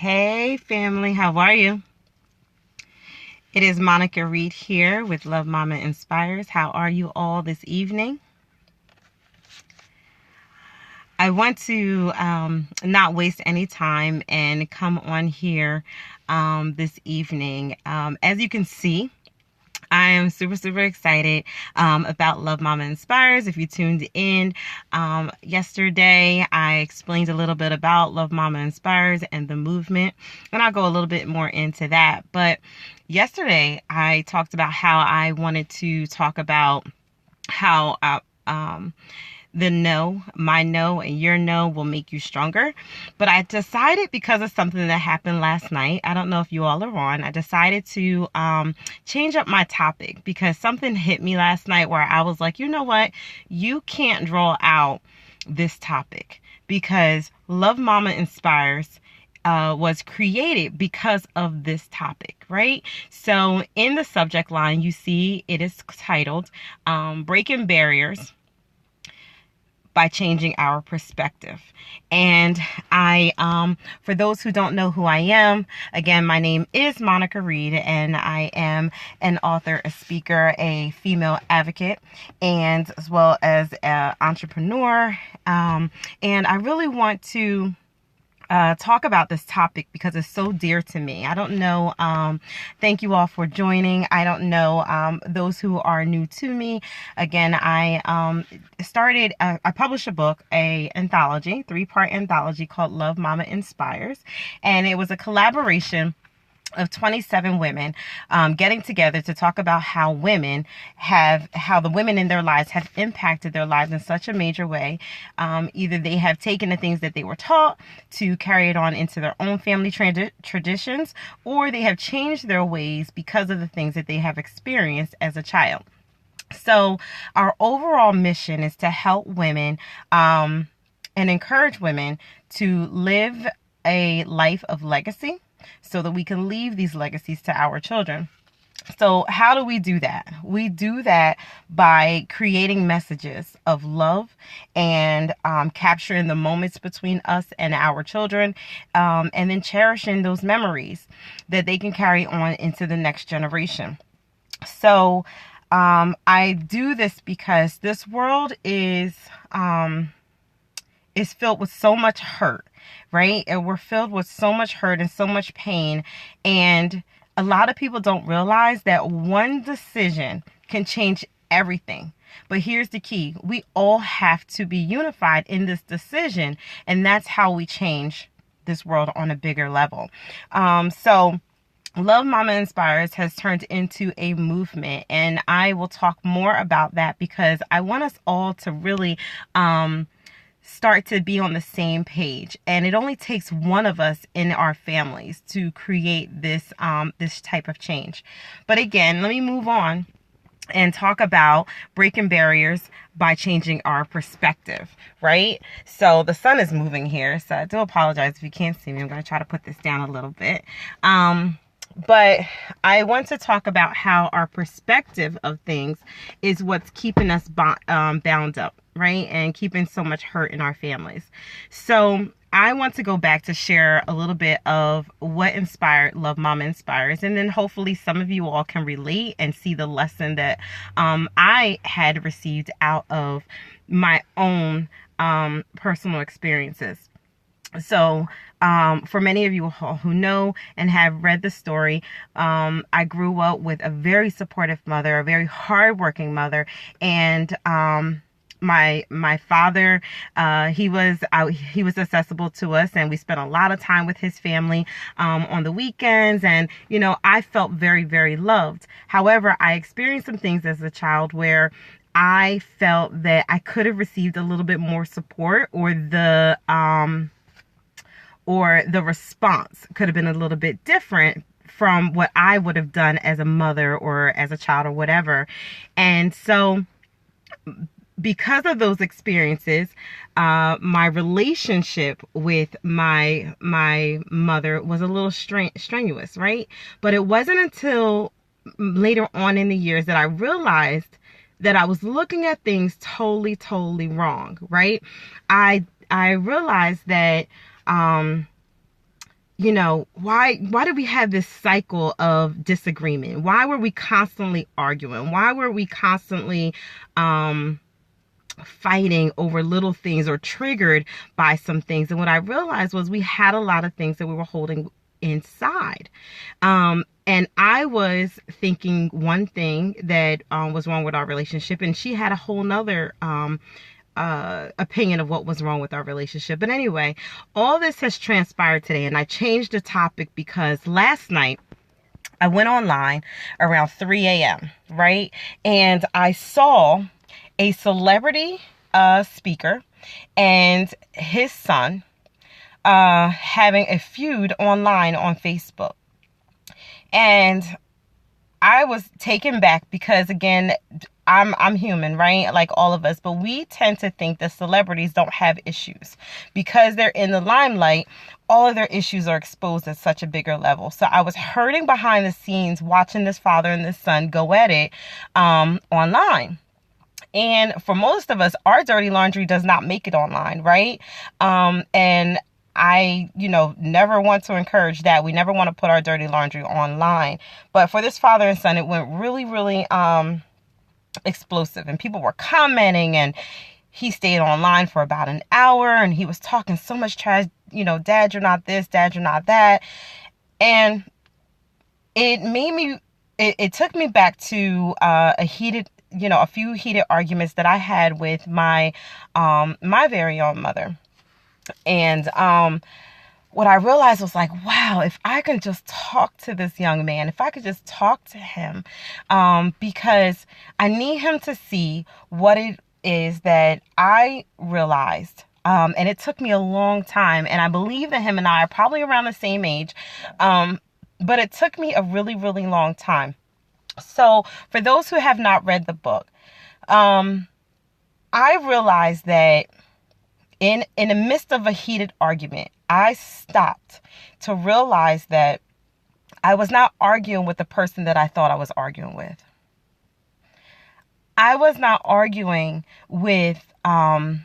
Hey family, how are you? It is Monica Reed here with Love Mama Inspires. How are you all this evening? I want to not waste any time and come on here this evening. As you can see, I am super excited about Love Mama Inspires. If you tuned in yesterday, I explained a little bit about Love Mama Inspires and the movement, and I'll go a little bit more into that. But yesterday, I talked about how I wanted to talk about how the no, my no, and your no will make you stronger. But I decided, because of something that happened last night, I don't know if you all are on, I decided to change up my topic because something hit me last night where I was like, you know what? You can't draw out this topic because Love Mama Inspires was created because of this topic, right? So in the subject line, you see it is titled Breaking Barriers by Changing Our Perspective. And for those who don't know who I am, again, my name is Monica Reed, and I am an author, a speaker, a female advocate, and as well as an entrepreneur. And I really want to talk about this topic because it's so dear to me. I don't know. Thank you all for joining. I don't know those who are new to me. Again, I published a book, a anthology, 3-part anthology called Love Mama Inspires, and it was a collaboration of 27 women getting together to talk about how the women in their lives have impacted their lives in such a major way. Either they have taken the things that they were taught to carry it on into their own family traditions, or they have changed their ways because of the things that they have experienced as a child. So our overall mission is to help women and encourage women to live a life of legacy, so that we can leave these legacies to our children. So how do we do that? We do that by creating messages of love and capturing the moments between us and our children, and then cherishing those memories that they can carry on into the next generation. So I do this because this world is filled with so much hurt, right? And we're filled with so much hurt and so much pain. And a lot of people don't realize that one decision can change everything. But here's the key. We all have to be unified in this decision. And that's how we change this world on a bigger level. So Love Mama Inspires has turned into a movement. And I will talk more about that because I want us all to really start to be on the same page. And it only takes one of us in our families to create this type of change. But again, let me move on and talk about breaking barriers by changing our perspective, right? So the sun is moving here, so I do apologize if you can't see me. I'm going to try to put this down a little bit. But I want to talk about how our perspective of things is what's keeping us bound up, right? And keeping so much hurt in our families. So I want to go back to share a little bit of what inspired Love Mama Inspires. And then hopefully some of you all can relate and see the lesson that I had received out of my own personal experiences. So for many of you who know and have read the story, I grew up with a very supportive mother, a very hardworking mother, and my father, he was accessible to us, and we spent a lot of time with his family on the weekends, and I felt very loved. However, I experienced some things as a child where I felt that I could have received a little bit more support, or the response could have been a little bit different from what I would have done as a mother or as a child or whatever. And so because of those experiences, my relationship with my mother was a little strenuous, right? But it wasn't until later on in the years that I realized that I was looking at things totally wrong, right? I realized that why did we have this cycle of disagreement? Why were we constantly arguing? Why were we constantly fighting over little things or triggered by some things? And what I realized was we had a lot of things that we were holding inside. And I was thinking one thing that was wrong with our relationship, and she had a whole nother opinion of what was wrong with our relationship. But anyway, all this has transpired today, and I changed the topic because last night I went online around 3 a.m., right? And I saw a celebrity speaker and his son having a feud online on Facebook. And I was taken back because, again, I'm human, right? Like all of us, but we tend to think that celebrities don't have issues because they're in the limelight. All of their issues are exposed at such a bigger level. So I was hurting behind the scenes watching this father and this son go at it online. And for most of us, our dirty laundry does not make it online, right? And I, never want to encourage that. We never want to put our dirty laundry online. But for this father and son, it went really, really explosive. And people were commenting, and he stayed online for about an hour, and he was talking so much trash, Dad, you're not this, Dad, you're not that. And it made me, it took me back to a few heated arguments that I had with my very own mother. And what I realized was like, wow, if I can just talk to this young man, if I could just talk to him, because I need him to see what it is that I realized. And it took me a long time. And I believe that him and I are probably around the same age. But it took me a really, really long time. So for those who have not read the book, I realized that in the midst of a heated argument, I stopped to realize that I was not arguing with the person that I thought I was arguing with. I was not arguing with my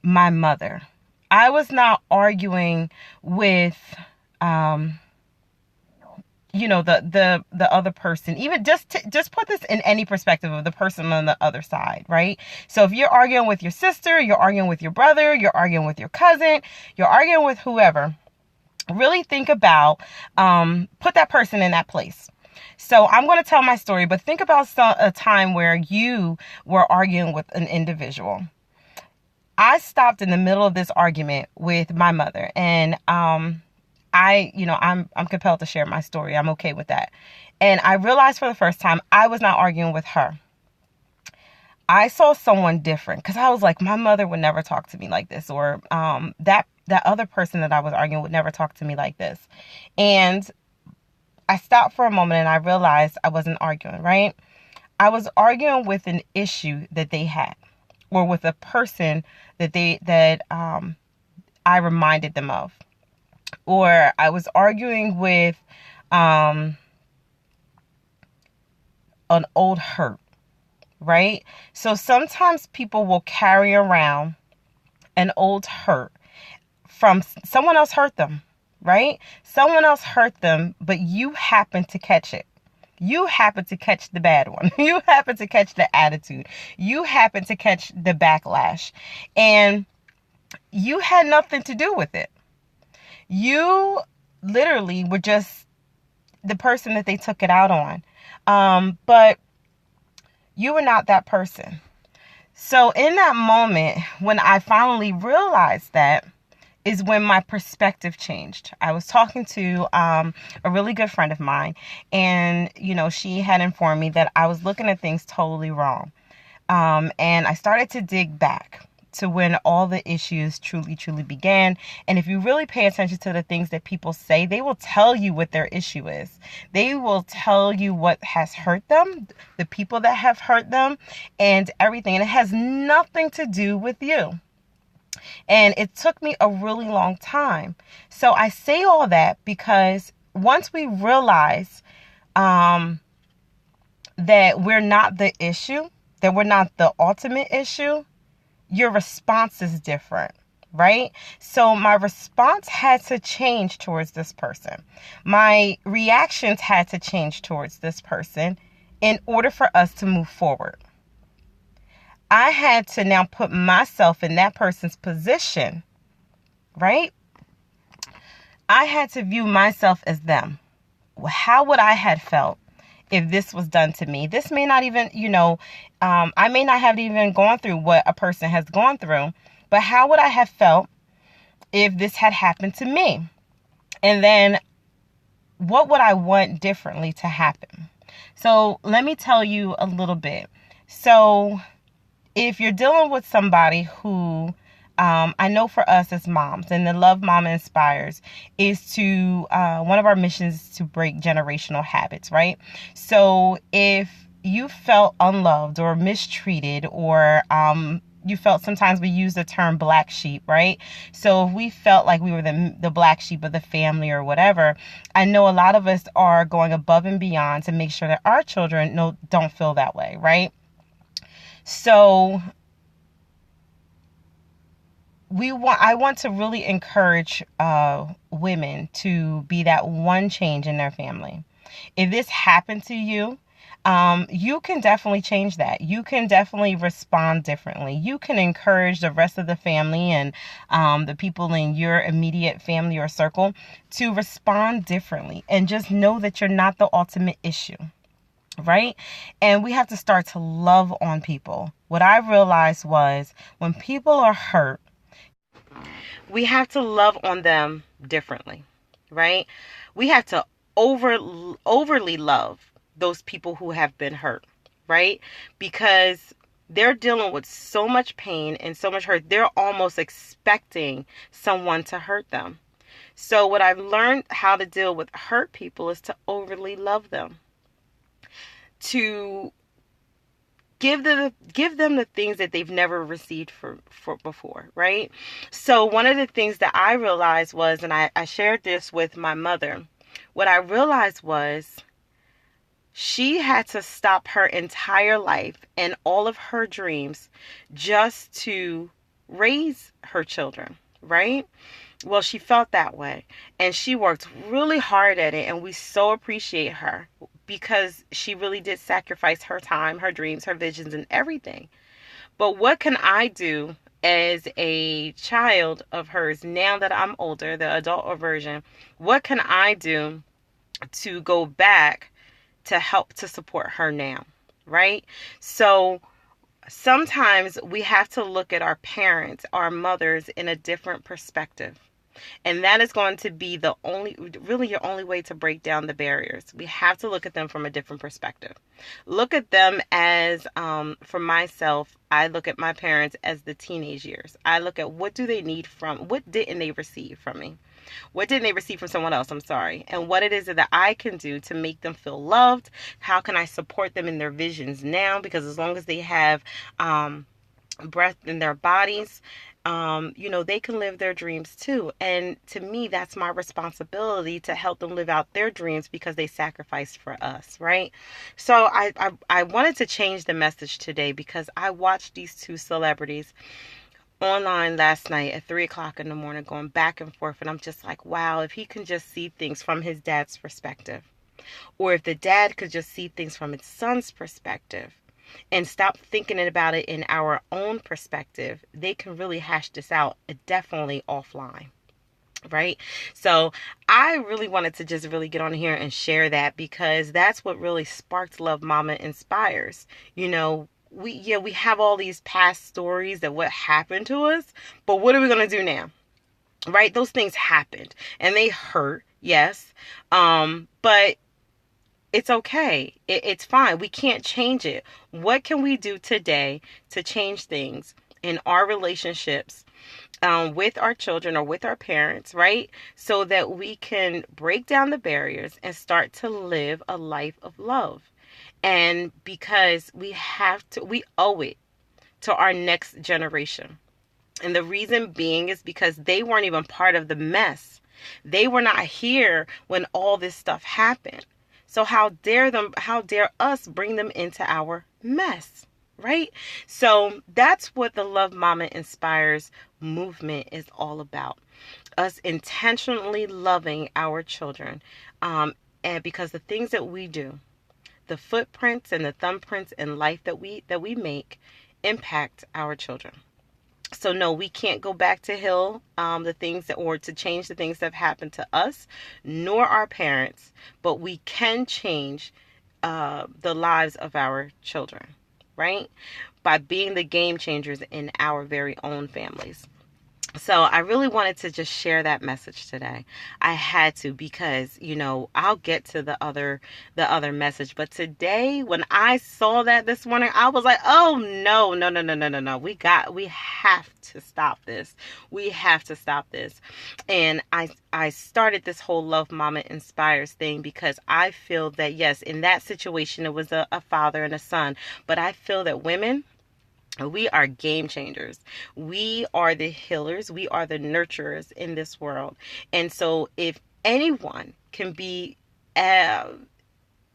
mother. I was not arguing with the other person. Even just put this in any perspective of the person on the other side, right? So if you're arguing with your sister, you're arguing with your brother, you're arguing with your cousin, you're arguing with whoever, really think about, put that person in that place. So I'm going to tell my story, but think about a time where you were arguing with an individual. I stopped in the middle of this argument with my mother, and I'm compelled to share my story. I'm okay with that. And I realized for the first time, I was not arguing with her. I saw someone different because I was like, my mother would never talk to me like this, or that other person that I was arguing would never talk to me like this. And I stopped for a moment and I realized I wasn't arguing, right? I was arguing with an issue that they had, or with a person that I reminded them of. Or I was arguing with an old hurt, right? So sometimes people will carry around an old hurt from someone else hurt them, right? Someone else hurt them, but you happen to catch it. You happen to catch the bad one. You happen to catch the attitude. You happen to catch the backlash. And you had nothing to do with it. You literally were just the person that they took it out on. But you were not that person. So in that moment, when I finally realized that, is when my perspective changed. I was talking to a really good friend of mine, and, she had informed me that I was looking at things totally wrong. And I started to dig back to when all the issues truly, truly began. And if you really pay attention to the things that people say, they will tell you what their issue is. They will tell you what has hurt them, the people that have hurt them, and everything. And it has nothing to do with you. And it took me a really long time. So I say all that because once we realize that we're not the issue, that we're not the ultimate issue, your response is different. right? So my response had to change towards this person. My reactions had to change towards this person in order for us to move forward. I had to now put myself in that person's position, right? I had to view myself as them. How would I have felt if this was done to me? This may not even, I may not have even gone through what a person has gone through, but how would I have felt if this had happened to me? And then what would I want differently to happen? So let me tell you a little bit. So if you're dealing with somebody who, I know for us as moms, and the Love Mama Inspires is to, one of our missions is to break generational habits, right? So if you felt unloved or mistreated, or you felt, sometimes we use the term black sheep, right? So if we felt like we were the black sheep of the family or whatever, I know a lot of us are going above and beyond to make sure that our children don't feel that way, right? So I want to really encourage women to be that one change in their family. If this happened to you, you can definitely change that. You can definitely respond differently. You can encourage the rest of the family and the people in your immediate family or circle to respond differently, and just know that you're not the ultimate issue. Right? And we have to start to love on people. What I realized was, when people are hurt, we have to love on them differently, right? We have to overly love those people who have been hurt, right? Because they're dealing with so much pain and so much hurt. They're almost expecting someone to hurt them. So what I've learned how to deal with hurt people is to overly love them, to give them the things that they've never received for before, right? So one of the things that I realized was, and I shared this with my mother, what I realized was she had to stop her entire life and all of her dreams just to raise her children, right? Well, she felt that way, and she worked really hard at it, and we so appreciate her because she really did sacrifice her time, her dreams, her visions, and everything. But what can I do as a child of hers now that I'm older, the adult version? What can I do to go back to help to support her now, right? So sometimes we have to look at our parents, our mothers, in a different perspective. And that is going to be really your only way to break down the barriers. We have to look at them from a different perspective. Look at them as, for myself, I look at my parents as the teenage years. I look at what didn't they receive from me? What didn't they receive from someone else? I'm sorry. And what it is that I can do to make them feel loved. How can I support them in their visions now? Because as long as they have breath in their bodies, they can live their dreams too. And to me, that's my responsibility to help them live out their dreams because they sacrificed for us, right? So I wanted to change the message today because I watched these two celebrities online last night at 3:00 in the morning going back and forth, and I'm just like, wow, if he can just see things from his dad's perspective, or if the dad could just see things from his son's perspective and stop thinking about it in our own perspective, they can really hash this out, definitely offline, right? So I really wanted to just really get on here and share that, because that's what really sparked Love Mama Inspires. We have all these past stories that what happened to us, but what are we going to do now? Right? Those things happened and they hurt, yes. But it's okay. It's fine. We can't change it. What can we do today to change things in our relationships with our children or with our parents, right? So that we can break down the barriers and start to live a life of love. And because we owe it to our next generation. And the reason being is because they weren't even part of the mess. They were not here when all this stuff happened. So how dare us bring them into our mess, right? So that's what the Love Mama Inspires movement is all about. Us intentionally loving our children. And because the things that we do, the footprints and the thumbprints in life that we make impact our children. So no, we can't go back to heal the things that, or to change the things that have happened to us, nor our parents, but we can change the lives of our children, right? By being the game changers in our very own families. So I really wanted to just share that message today. I had to, because, I'll get to the other message, but today when I saw that this morning, I was like, "Oh no, no, no, no, no, no, no. We have to stop this. We have to stop this." And I started this whole Love Mama Inspires thing because I feel that, yes, in that situation it was a father and a son, but I feel that women, we are game changers. We are the healers. We are the nurturers in this world. And so if anyone can be the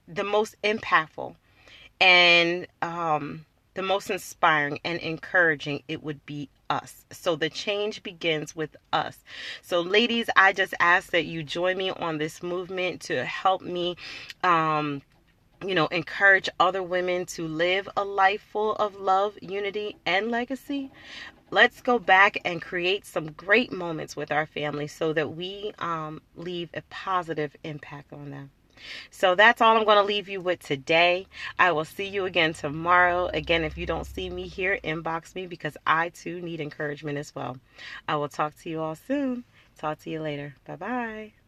most impactful and the most inspiring and encouraging, it would be us. So the change begins with us. So ladies, I just ask that you join me on this movement to help me encourage other women to live a life full of love, unity, and legacy. Let's go back and create some great moments with our family so that we leave a positive impact on them. So that's all I'm going to leave you with today. I will see you again tomorrow. Again, if you don't see me here, inbox me, because I too need encouragement as well. I will talk to you all soon. Talk to you later. Bye-bye.